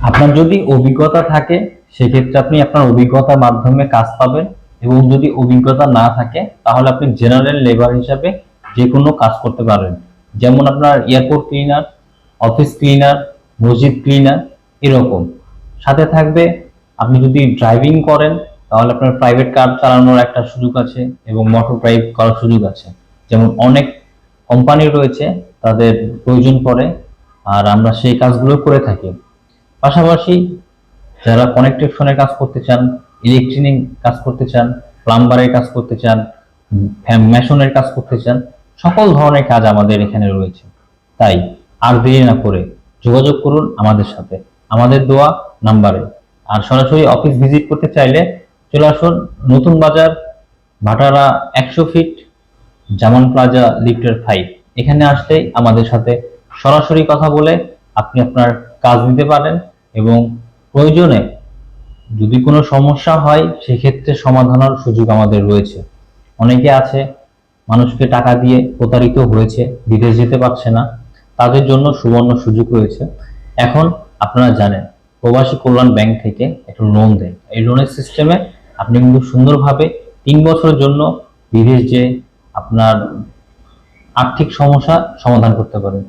আপনার যদি অভিজ্ঞতা থাকে সেক্ষেত্রে আপনি আপনার অভিজ্ঞতার মাধ্যমে কাজ পাবেন, এবং যদি অভিজ্ঞতা না থাকে তাহলে আপনি জেনারেল লেবার হিসাবে যে কোনো কাজ করতে পারবেন। যেমন আপনার এয়ারপোর্ট ক্লিনার, অফিস ক্লিনার, মসজিদ ক্লিনার, এরকম। সাথে থাকবে আপনি যদি ড্রাইভিং করেন তাহলে আপনার প্রাইভেট কার চালানোর একটা সুযোগ আছে এবং মোটর ড্রাইভ করার সুযোগ আছে। যেমন অনেক কোম্পানি রয়েছে, তাদের প্রয়োজন পড়ে, আর আমরা সেই কাজগুলো করে থাকি। পাশাপাশি যারা কানেকশনের কাজ করতে চান, ইলেকট্রিক কাজ করতে চান, প্লাম্বারের কাজ করতে চান, মেশনের কাজ করতে চান, সকল ধরনের কাজ আমাদের এখানে রয়েছে। তাই আর দেরি না করে যোগাযোগ করুন আমাদের সাথে, আমাদের দেওয়া নাম্বারে। আর সরাসরি অফিস ভিজিট করতে চাইলে চলে আসুন নতুন বাজার, ভাটারা 100 ফিট, জামান প্লাজা, লিফটের 5। এখানে আসলেই আমাদের সাথে সরাসরি কথা বলে আপনি আপনার কাজ নিতে পারেন, এবং প্রয়োজনে যদি কোনো সমস্যা হয় সেক্ষেত্রে সমাধানের সুযোগ আমাদের রয়েছে। অনেকে আছে মানুষকে টাকা দিয়ে প্রতারিত হয়েছে, বিদেশ যেতে পারছে না, তাদের জন্য সুবর্ণ সুযোগ রয়েছে। এখন আপনারা জানেন প্রবাসী কল্যাণ ব্যাংক থেকে একটা লোন দেয়। এই লোনের সিস্টেমে আপনি কিন্তু সুন্দরভাবে 3 বছরের জন্য বিদেশ যে আপনার আর্থিক সমস্যা সমাধান করতে পারেন।